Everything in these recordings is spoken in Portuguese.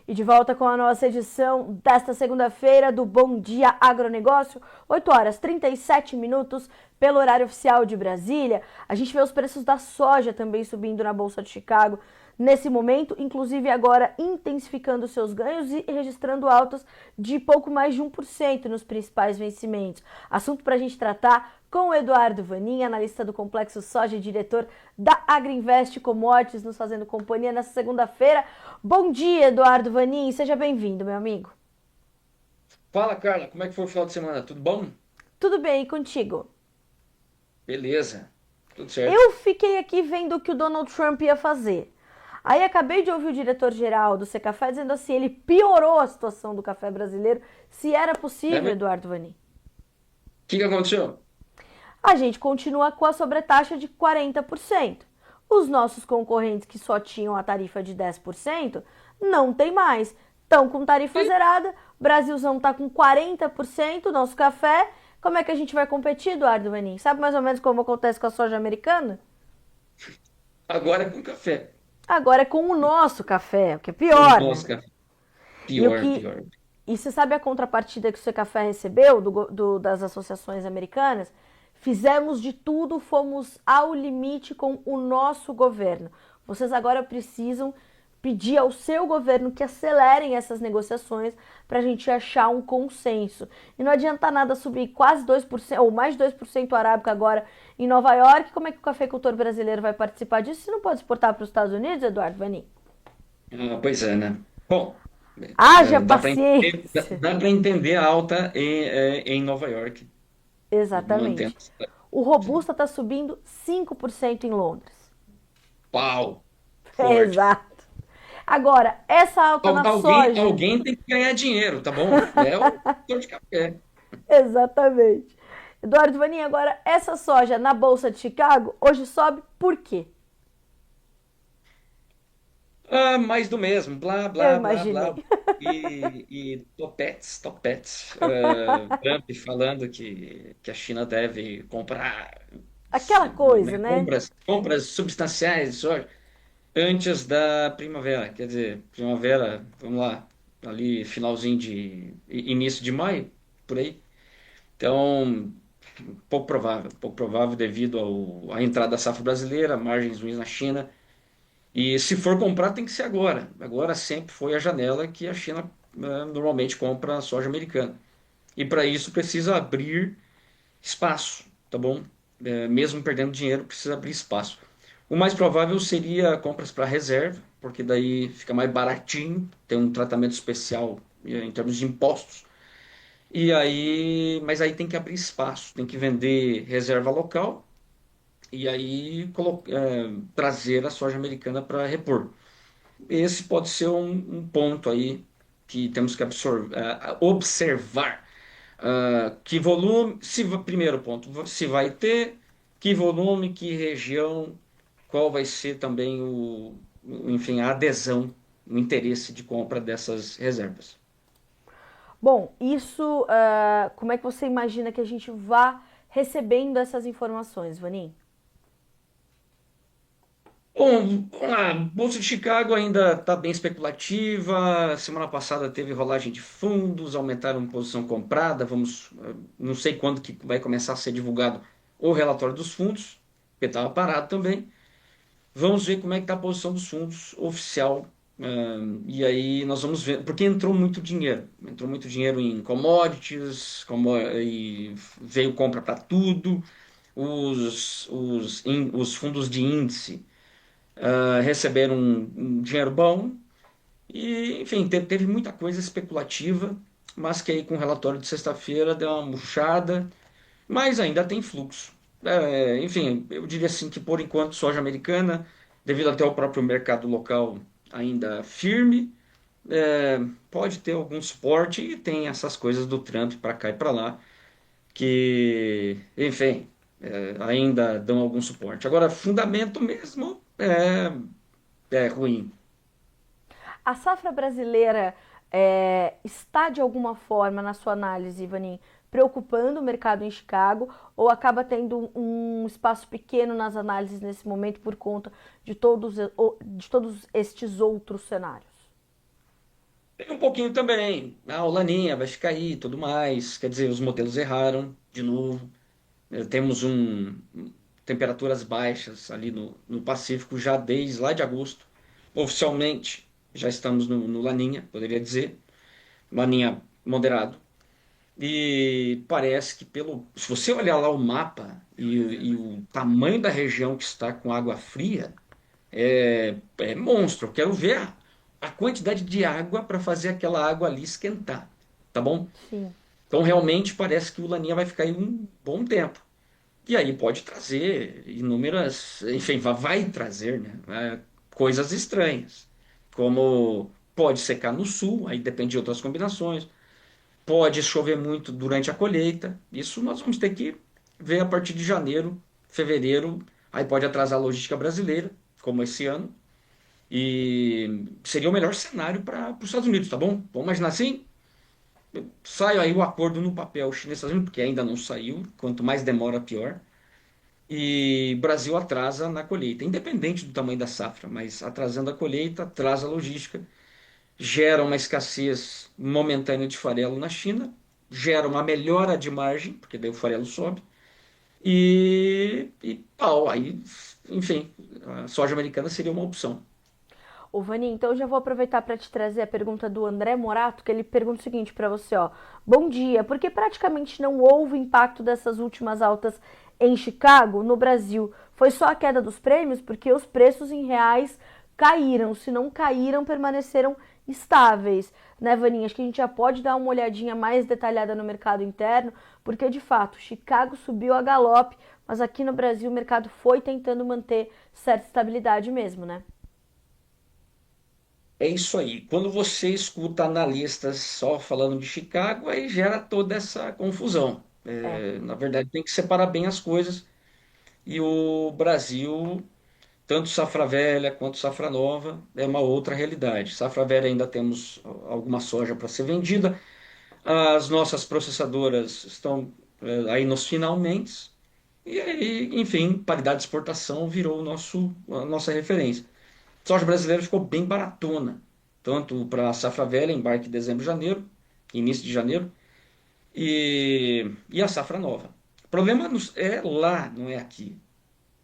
E de volta com a nossa edição desta segunda-feira do Bom Dia Agronegócio, 8 horas 37 minutos pelo horário oficial de Brasília. A gente vê os preços da soja também subindo na Bolsa de Chicago nesse momento, inclusive agora intensificando seus ganhos e registrando altas de pouco mais de 1% nos principais vencimentos. Assunto para a gente tratar com o Eduardo Vanin, analista do Complexo Soja e diretor da Agrinvest Commodities, nos fazendo companhia nessa segunda-feira. Bom dia, Eduardo Vanin, seja bem-vindo, meu amigo. Fala, Carla, como é que foi o final de semana? Tudo bom? Tudo bem, e contigo? Beleza, tudo certo. Eu fiquei aqui vendo o que o Donald Trump ia fazer. Aí acabei de ouvir o diretor-geral do Secafé dizendo assim, ele piorou a situação do café brasileiro, se era É possível, mesmo? O Eduardo Vanin. que aconteceu? A gente continua com a sobretaxa de 40%. Os nossos concorrentes que só tinham a tarifa de 10% não tem mais. Estão com tarifa E zerada, o Brasilzão está com 40% nosso café. Como é que a gente vai competir, Eduardo Vanin? Sabe mais ou menos como acontece com a soja americana? agora é com café. Agora é com o nosso café, o que é O pior, né? nosso café. E o Pior, que. pior. E você sabe a contrapartida que o Secafé recebeu das associações americanas? Fizemos de tudo, fomos ao limite com o nosso governo. Vocês agora precisam pedir ao seu governo que acelerem essas negociações para a gente achar um consenso. E não adianta nada subir quase 2% ou mais de 2% o arábica agora em Nova York. Como é que o cafeicultor brasileiro vai participar disso se não pode exportar para os Estados Unidos, Eduardo Vanin? Ah, pois é, né? Bom, Haja dá, paciência! dá para entender a alta em Nova York. Mantendo. Exatamente. O Robusta está subindo 5% em Londres. Pau, É forte. exato. Agora, essa alta na soja. Alguém tem que ganhar dinheiro, tá bom? É o produtor de café. Exatamente. Eduardo Vanin, agora, essa soja na Bolsa de Chicago hoje sobe por quê? Ah, mais do mesmo, blá, Eu blá, blá, imaginei. blá. E topetes, topetes. Trump falando que a China deve comprar Aquela coisa, né, né? compras substanciais de soja antes da primavera. Quer dizer, primavera, vamos lá, ali finalzinho início de maio, por aí. Então, pouco provável devido à entrada da safra brasileira, margens ruins na China. E se for comprar, tem que ser agora. Agora sempre foi a janela que a China normalmente compra a soja americana. E para isso precisa abrir espaço, tá bom? Mesmo perdendo dinheiro, precisa abrir espaço. O mais provável seria compras para reserva, porque daí fica mais baratinho, tem um tratamento especial em termos de impostos. E aí, mas aí tem que abrir espaço, tem que vender reserva local e aí trazer a soja americana para repor. Esse pode ser um ponto aí que temos que observar. Que volume, primeiro ponto, se vai ter, que volume, que região, qual vai ser também enfim, a adesão, o interesse de compra dessas reservas. Bom, isso, como é que você imagina que a gente vá recebendo essas informações, Vanin? Bom, a Bolsa de Chicago ainda está bem especulativa. Semana passada teve rolagem de fundos, aumentaram posição comprada. Não sei quando que vai começar a ser divulgado o relatório dos fundos, porque estava parado também. Vamos ver como é que está a posição dos fundos oficial. E aí nós vamos ver, porque entrou muito dinheiro em commodities, e veio compra para tudo. Os fundos de índice receberam um dinheiro bom e, enfim, teve muita coisa especulativa, mas que aí com o relatório de sexta-feira deu uma murchada, mas ainda tem fluxo. Enfim, eu diria assim que por enquanto soja americana, devido até ao próprio mercado local ainda firme, pode ter algum suporte e tem essas coisas do Trump para cá e para lá, que, enfim, ainda dão algum suporte. Agora, fundamento mesmo é ruim. A safra brasileira está de alguma forma, na sua análise, Ivanin, preocupando o mercado em Chicago ou acaba tendo um espaço pequeno nas análises nesse momento por conta de todos estes outros cenários? pouquinho também. O Laninha vai ficar aí e tudo mais. Quer dizer, os modelos erraram de novo. Temos temperaturas baixas ali no Pacífico já desde lá de agosto. Oficialmente, já estamos no Laninha, poderia dizer. Laninha moderado. E parece que se você olhar lá o mapa e o tamanho da região que está com água fria, é monstro. Eu quero ver a quantidade de água para fazer aquela água ali esquentar, tá bom? Sim. Então realmente parece que o Laninha vai ficar aí um bom tempo. E aí pode trazer inúmeras, enfim, vai trazer, né, coisas estranhas, como pode secar no sul, aí depende de outras combinações. Pode chover muito durante a colheita. Isso nós vamos ter que ver a partir de janeiro, fevereiro. Aí pode atrasar a logística brasileira, como esse ano. E seria o melhor cenário para os Estados Unidos, tá bom? Vamos imaginar assim? Sai aí o acordo no papel chinês-Estados Unidos, porque ainda não saiu. Quanto mais demora, pior. E Brasil atrasa na colheita, independente do tamanho da safra, mas atrasando a colheita, atrasa a logística, gera uma escassez momentânea de farelo na China, gera uma melhora de margem, porque daí o farelo sobe, e pau, aí, enfim, a soja americana seria uma opção. Ô, Vani, então eu já vou aproveitar para te trazer a pergunta do André Morato, que ele pergunta o seguinte para você, ó. Bom dia, por que praticamente não houve impacto dessas últimas altas em Chicago, no Brasil? Foi só a queda dos prêmios? Porque os preços em reais caíram, se não caíram, permaneceram estáveis, né, Vaninha? Acho que a gente já pode dar uma olhadinha mais detalhada no mercado interno, porque de fato, Chicago subiu a galope, mas aqui no Brasil o mercado foi tentando manter certa estabilidade mesmo, né? É isso aí. Quando você escuta analistas só falando de Chicago, aí gera toda essa confusão. É. Na verdade, tem que separar bem as coisas. E o Brasil, tanto safra velha quanto safra nova, é uma outra realidade. Safra velha ainda temos alguma soja para ser vendida. As nossas processadoras estão aí nos finalmente. E aí, enfim, paridade de exportação virou a nossa referência. A soja brasileira ficou bem baratona, tanto para a safra velha, embarque em dezembro, janeiro, início de janeiro, e a safra nova. O problema é lá, não é aqui.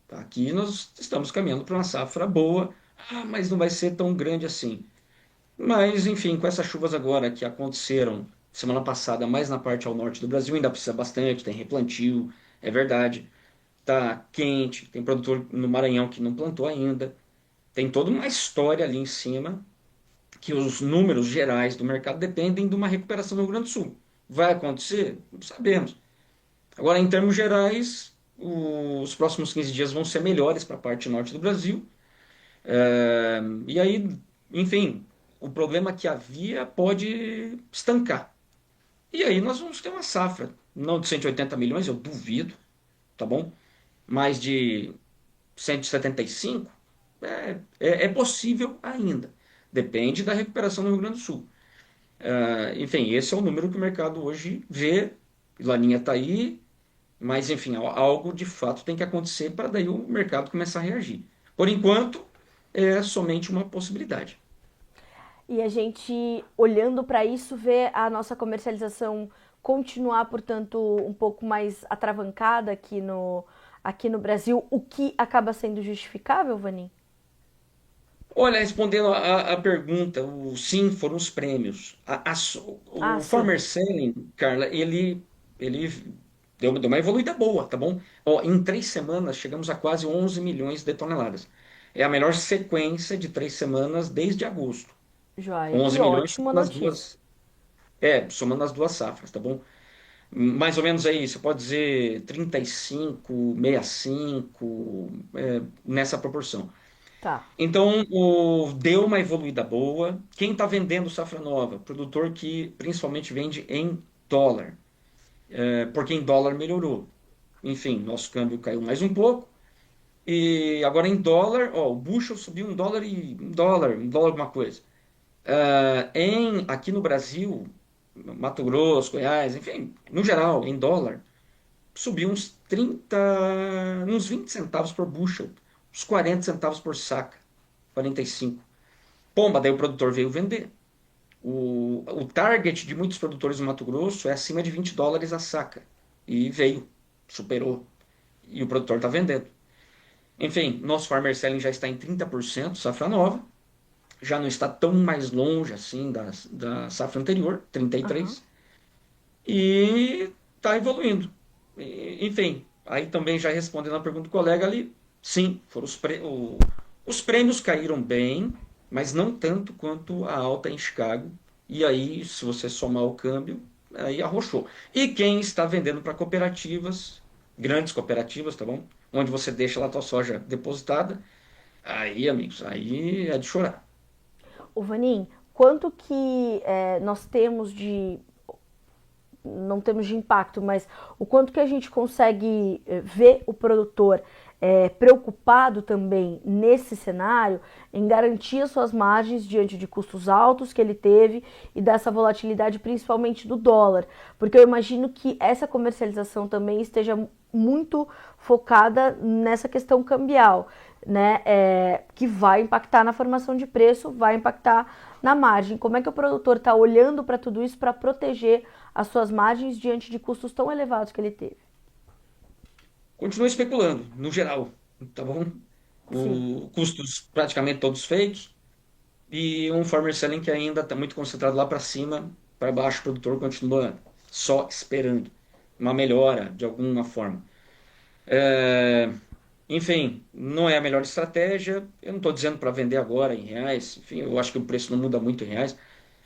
Tá? Aqui nós estamos caminhando para uma safra boa, mas não vai ser tão grande assim. Mas, enfim, com essas chuvas agora que aconteceram semana passada, mais na parte ao norte do Brasil, ainda precisa bastante, tem replantio, é verdade. Tá quente, tem produtor no Maranhão que não plantou ainda. Tem toda uma história ali em cima que os números gerais do mercado dependem de uma recuperação do Rio Grande do Sul. Vai acontecer? Não sabemos. Agora, em termos gerais, os próximos 15 dias vão ser melhores para a parte norte do Brasil. E aí, enfim, o problema que havia pode estancar. E aí nós vamos ter uma safra, não de 180 milhões, eu duvido, tá bom? Mais de 175, é possível ainda. Depende da recuperação no Rio Grande do Sul. Enfim, esse é o número que o mercado hoje vê. Laninha está aí, mas enfim, algo de fato tem que acontecer para daí o mercado começar a reagir. Por enquanto, é somente uma possibilidade. E a gente, olhando para isso, vê a nossa comercialização continuar, portanto, um pouco mais atravancada aqui no Brasil, o que acaba sendo justificável, Vanin? Olha, respondendo a pergunta, o sim foram os prêmios. Ah, O sim. Farmer Selling, Carla, ele deu uma evoluída boa, tá bom? Ó, em 3 semanas chegamos a quase 11 milhões de toneladas. É a melhor sequência de 3 semanas desde agosto. Joia, que 11 milhões ótima nas notícia. duas, somando as duas safras, tá bom? Mais ou menos aí, você pode dizer 35, 65, nessa proporção. Tá. Então, deu uma evoluída boa. Quem está vendendo safra nova? Produtor que principalmente vende em dólar, porque em dólar melhorou. Enfim, nosso câmbio caiu mais um pouco. E agora em dólar, ó, o bushel subiu um dólar alguma coisa. Aqui no Brasil, Mato Grosso, Goiás, enfim, no geral, em dólar, subiu uns 30, uns 20 centavos por bushel, uns 40 centavos por saca, 45. Pomba, daí o produtor veio vender. O target de muitos produtores no Mato Grosso é acima de US$ 20 a saca. E veio, superou. E o produtor está vendendo. Enfim, nosso farmer selling já está em 30% safra nova. Já não está tão mais longe assim da safra anterior, Aham. 33%. E está evoluindo. Enfim, aí também já respondendo a pergunta do colega ali, sim, os prêmios caíram bem, mas não tanto quanto a alta em Chicago. E aí, se você somar o câmbio, aí arrochou. E quem está vendendo para cooperativas, grandes cooperativas, tá bom? Onde você deixa lá a tua soja depositada, aí, amigos, aí é de chorar. O Vanim, quanto que nós temos de não temos de impacto, mas o quanto que a gente consegue ver o produtor preocupado também nesse cenário em garantir as suas margens diante de custos altos que ele teve e dessa volatilidade principalmente do dólar, porque eu imagino que essa comercialização também esteja muito focada nessa questão cambial, né, que vai impactar na formação de preço, vai impactar na margem. Como é que o produtor está olhando para tudo isso para proteger as suas margens diante de custos tão elevados que ele teve? Continua especulando, no geral, tá bom? Sim. Custos praticamente todos feitos e um farmer selling que ainda está muito concentrado lá para cima, para baixo o produtor continua só esperando uma melhora de alguma forma. É, enfim, não é a melhor estratégia. Eu não estou dizendo para vender agora em reais. Enfim, eu acho que o preço não muda muito em reais.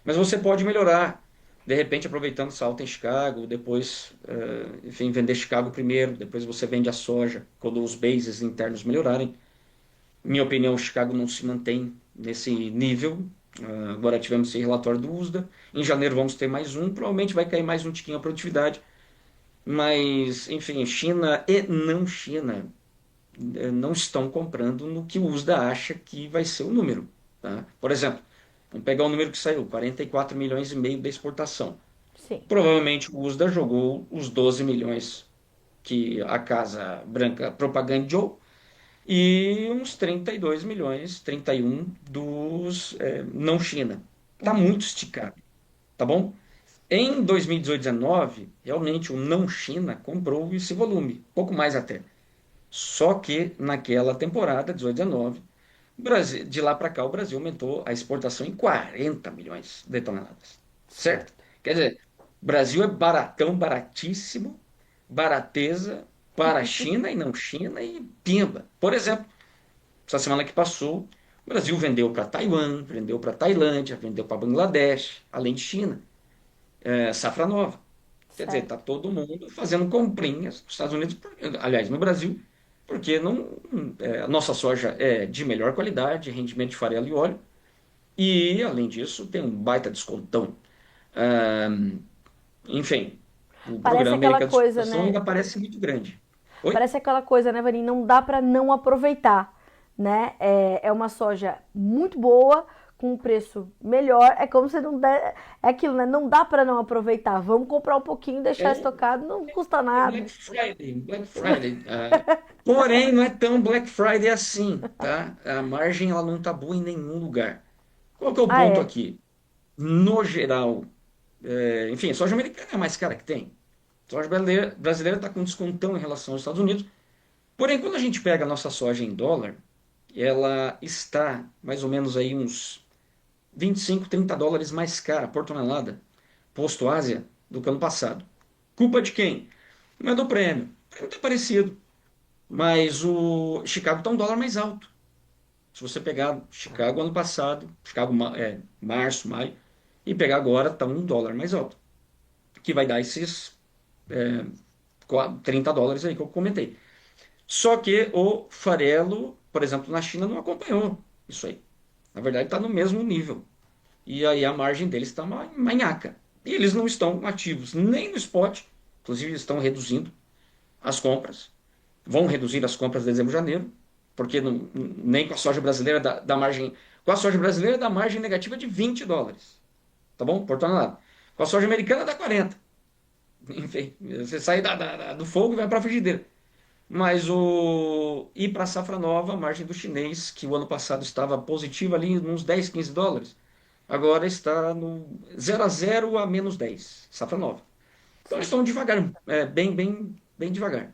Mas você pode melhorar. De repente, aproveitando essa alta em Chicago, depois, enfim, vender Chicago primeiro, depois você vende a soja quando os bases internos melhorarem. Minha opinião, o Chicago não se mantém nesse nível. Agora tivemos esse relatório do USDA. Em janeiro vamos ter mais um. Provavelmente vai cair mais um tiquinho a produtividade. Mas, enfim, China e não China não estão comprando no que o USDA acha que vai ser o número. Tá? Por exemplo, vamos pegar o número que saiu, 44 milhões e meio da exportação. Sim. Provavelmente o USDA jogou os 12 milhões que a Casa Branca propagandou e uns 32 milhões, 31 dos não China. Está Uhum. muito esticado, tá bom? Em 2018, 2019, realmente o não China comprou esse volume, pouco mais até. Só que naquela temporada, 18, 19, de lá para cá o Brasil aumentou a exportação em 40 milhões de toneladas. Certo? Certo. Quer dizer, o Brasil é baratão, baratíssimo, barateza para a China e não China e pimba. Por exemplo, essa semana que passou, o Brasil vendeu para Taiwan, vendeu para Tailândia, vendeu para Bangladesh, além de China, safra nova. Quer dizer, está Certo. todo mundo fazendo comprinhas nos Estados Unidos, aliás, no Brasil, porque não, a nossa soja é de melhor qualidade, rendimento de farelo e óleo, e, além disso, tem um baita descontão. Ah, enfim, o Parece programa aquela americano de coisa, exportação né? ainda parece muito grande. Oi? Parece aquela coisa, né, Vanim? Não dá para não aproveitar, né? É uma soja muito boa, com um preço melhor. É como se não der. É aquilo, né? Não dá para não aproveitar. Vamos comprar um pouquinho, deixar É, estocado, não custa é Black nada. Friday, Black Friday. Porém, não é tão Black Friday assim, tá? A margem ela não tá boa em nenhum lugar. Qual que é o Ah, ponto é? aqui? No geral, enfim, a soja americana é a mais cara que tem. A soja brasileira está com descontão em relação aos Estados Unidos. Porém, quando a gente pega a nossa soja em dólar, ela está mais ou menos aí uns 25, US$ 30 mais cara por tonelada, posto Ásia, do que ano passado. Culpa de quem? Não é do prêmio. O prêmio está parecido, mas o Chicago está um dólar mais alto. Se você pegar Chicago ano passado, Chicago março, maio, e pegar agora, está um dólar mais alto, que vai dar esses US$ 30 aí que eu comentei. Só que o farelo, por exemplo, na China não acompanhou isso aí. Na verdade, está no mesmo nível. E aí a margem deles está manhaca. E eles não estão ativos nem no spot, inclusive eles estão reduzindo as compras. Vão reduzir as compras de dezembro e janeiro, porque nem com a soja brasileira da margem. Com a soja brasileira dá margem negativa de US$ 20, tá bom? Por tonelada. Com a soja americana dá 40. Enfim, você sai do fogo e vai para a frigideira. Mas ir para a safra nova, a margem do chinês, que o ano passado estava positiva ali uns US$ 10, US$ 15, agora está no 0 a 0 a -10, safra nova. Então eles Sim. estão devagar, bem devagar.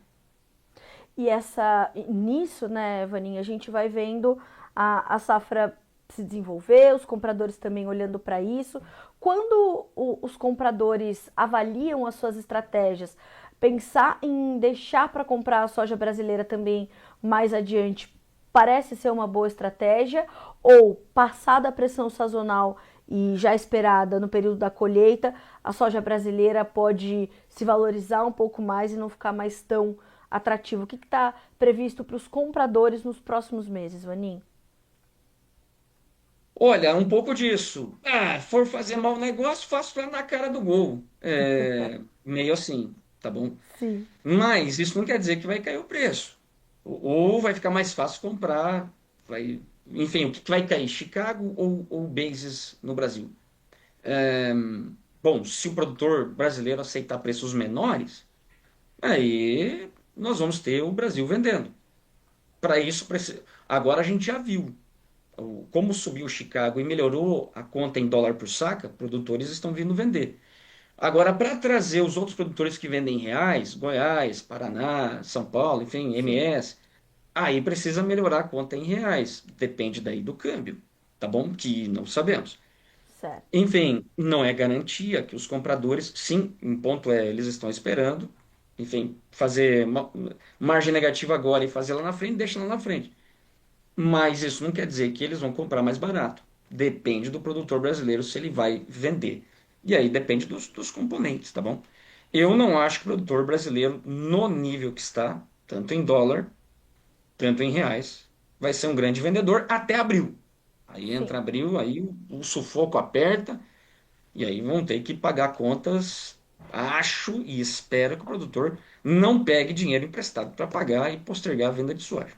Nisso, né, Vaninha, a gente vai vendo a safra se desenvolver, os compradores também olhando para isso. Quando os compradores avaliam as suas estratégias, pensar em deixar para comprar a soja brasileira também mais adiante parece ser uma boa estratégia, ou passada a pressão sazonal e já esperada no período da colheita, a soja brasileira pode se valorizar um pouco mais e não ficar mais tão atrativo. O que está previsto para os compradores nos próximos meses, Vaninho? Olha, um pouco disso. Ah, for fazer mau negócio, faço lá na cara do gol. Meio assim, tá bom? Sim. Mas isso não quer dizer que vai cair o preço. Ou vai ficar mais fácil comprar, enfim, o que vai cair? Chicago ou bases no Brasil? É, Bom, se o produtor brasileiro aceitar preços menores, aí nós vamos ter o Brasil vendendo. Para isso, agora a gente já viu como subiu o Chicago e melhorou a conta em dólar por saca, produtores estão vindo vender. Agora, para trazer os outros produtores que vendem em reais, Goiás, Paraná, São Paulo, enfim, Sim. MS, aí precisa melhorar a conta em reais. Depende daí do câmbio, tá bom? Que não sabemos. Certo. Enfim, não é garantia que os compradores, sim, em ponto eles estão esperando, enfim, fazer margem negativa agora e fazer lá na frente, deixa lá na frente. Mas isso não quer dizer que eles vão comprar mais barato. Depende do produtor brasileiro se ele vai vender. E aí depende dos componentes, tá bom? Eu não acho que o produtor brasileiro, no nível que está, tanto em dólar, tanto em reais, vai ser um grande vendedor até abril. Aí Sim. entra abril, aí o sufoco aperta, e aí vão ter que pagar contas. Acho e espero que o produtor não pegue dinheiro emprestado para pagar e postergar a venda de soja.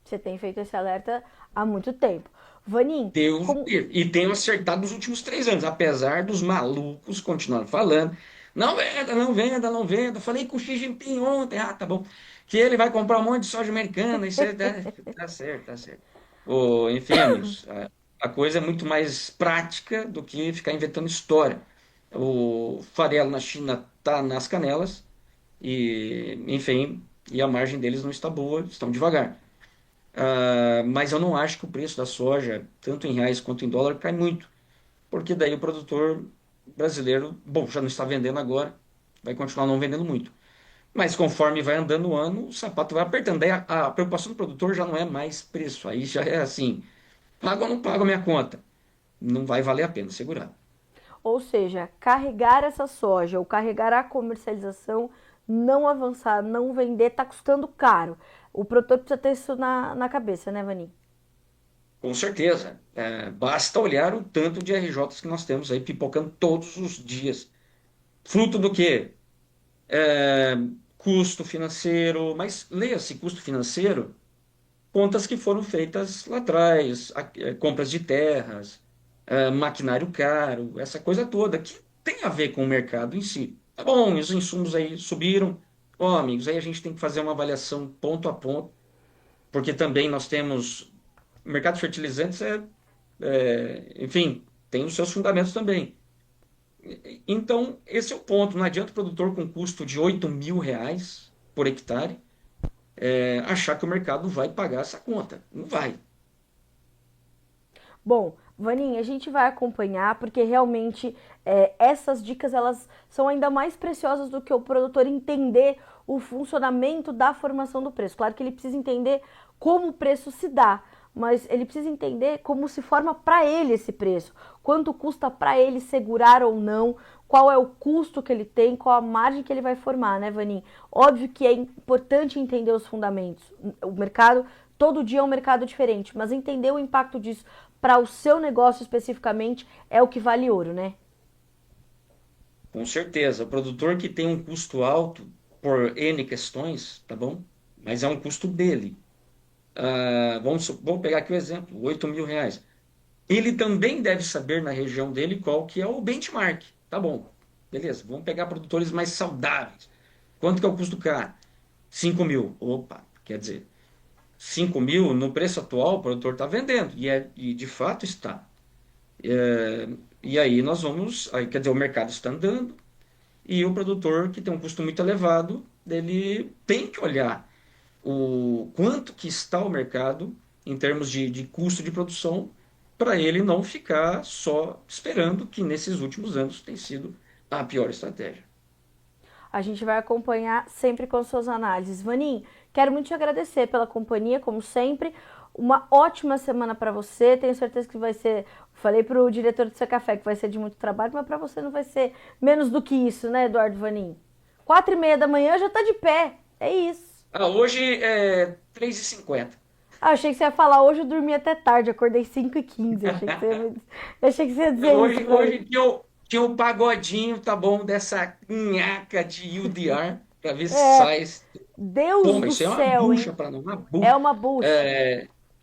Você tem feito esse alerta há muito tempo. Vanim, Deus o como. livre. E tenho acertado nos últimos 3 anos, apesar dos malucos continuarem falando. Não venda, não venda, não venda. Falei com o Xi Jinping ontem. Ah, tá bom. Que ele vai comprar um monte de soja americana. Isso tá certo, tá certo. Enfim, amigos, a coisa é muito mais prática do que ficar inventando história. O farelo na China tá nas canelas e, enfim, e a margem deles não está boa, estão devagar. Mas eu não acho que o preço da soja, tanto em reais quanto em dólar, cai muito, porque daí o produtor brasileiro, bom, já não está vendendo agora, vai continuar não vendendo muito. Mas conforme vai andando o ano, o sapato vai apertando. Daí a preocupação do produtor já não é mais preço, aí já é assim, pago ou não pago a minha conta? Não vai valer a pena segurar. Ou seja, carregar essa soja ou carregar a comercialização, não avançar, não vender, está custando caro. O produtor precisa ter isso na cabeça, né, Vanim? Com certeza. Basta olhar o tanto de RJs que nós temos aí pipocando todos os dias. Fruto do quê? é, Custo financeiro, mas leia-se custo financeiro, contas que foram feitas lá atrás, compras de terras, maquinário caro, essa coisa toda, que tem a ver com o mercado em si. Tá bom, os insumos aí subiram. Ó, amigos, aí a gente tem que fazer uma avaliação ponto a ponto, porque também nós temos. O mercado de fertilizantes enfim, tem os seus fundamentos também. Então, esse é o ponto. Não adianta o produtor com custo de R$ 8.000 por hectare achar que o mercado vai pagar essa conta. Não vai. Bom, Vaninha, a gente vai acompanhar porque realmente essas dicas elas são ainda mais preciosas do que o produtor entender o funcionamento da formação do preço. Claro que ele precisa entender como o preço se dá, mas ele precisa entender como se forma para ele esse preço, quanto custa para ele segurar ou não, qual é o custo que ele tem, qual a margem que ele vai formar, né, Vaninha? Óbvio que é importante entender os fundamentos. O mercado todo dia é um mercado diferente, mas entender o impacto disso para o seu negócio especificamente é o que vale ouro, né? Com certeza. O produtor que tem um custo alto por N questões, tá bom? Mas é um custo dele. Vamos pegar aqui o exemplo, R$ 8.000. Ele também deve saber na região dele qual que é o benchmark. Tá bom, beleza. Vamos pegar produtores mais saudáveis. Quanto que é o custo do cara? 5.000. Opa, quer dizer, 5.000 no preço atual o produtor está vendendo. E de fato está. E aí nós vamos, aí, quer dizer, o mercado está andando e o produtor que tem um custo muito elevado, ele tem que olhar o quanto que está o mercado em termos de custo de produção para ele não ficar só esperando, que nesses últimos anos tem sido a pior estratégia. A gente vai acompanhar sempre com suas análises. Vanim, quero muito te agradecer pela companhia, como sempre. Uma ótima semana para você. Tenho certeza que vai ser. Falei para o diretor do seu café que vai ser de muito trabalho, mas para você não vai ser menos do que isso, né, Eduardo Vanim? 4h30 da manhã já tá de pé. É isso. Ah, hoje é 3h50. Ah, eu achei que você ia falar hoje eu dormi até tarde, acordei 5h15. Eu achei que você ia dizer isso pra mim. Hoje tinha o pagodinho, tá bom, dessa nhaca de UDR, para ver se É, sai. Deus Pô, mas do isso é uma céu, bucha hein? para não, uma É bucha. uma bucha.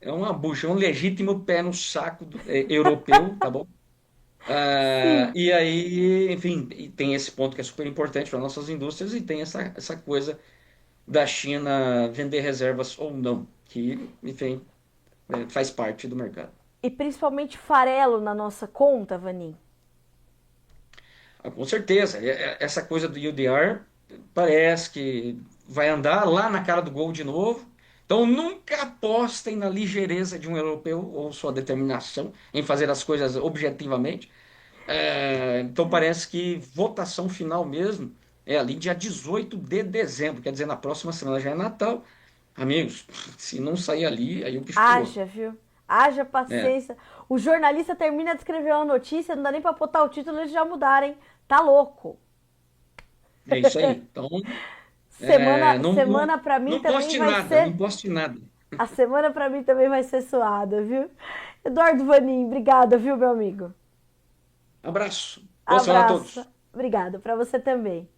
É uma bucha, é um legítimo pé no saco europeu, tá bom? Sim. E aí, enfim, e tem esse ponto que é super importante para nossas indústrias e tem essa coisa da China vender reservas ou não, que, enfim, faz parte do mercado. E principalmente farelo na nossa conta, Vanim. Ah, com certeza, essa coisa do UDR parece que vai andar lá na cara do gol de novo. Então nunca apostem na ligeireza de um europeu ou sua determinação em fazer as coisas objetivamente. Então parece que votação final mesmo é ali dia 18 de dezembro, quer dizer, na próxima semana já é Natal. Amigos, se não sair ali, aí o bicho pegou. Haja, viu? Haja É, paciência. O jornalista termina de escrever uma notícia, não dá nem pra botar o título, eles já mudaram, hein? Tá louco. é isso aí. Então, Semana, não, não, semana para mim não também poste vai nada, não ser. poste nada. A semana para mim também vai ser suada, viu? Eduardo Vanim, obrigada, viu, meu amigo? Abraço. Boa semana a Abraço. todos. Obrigada para você também.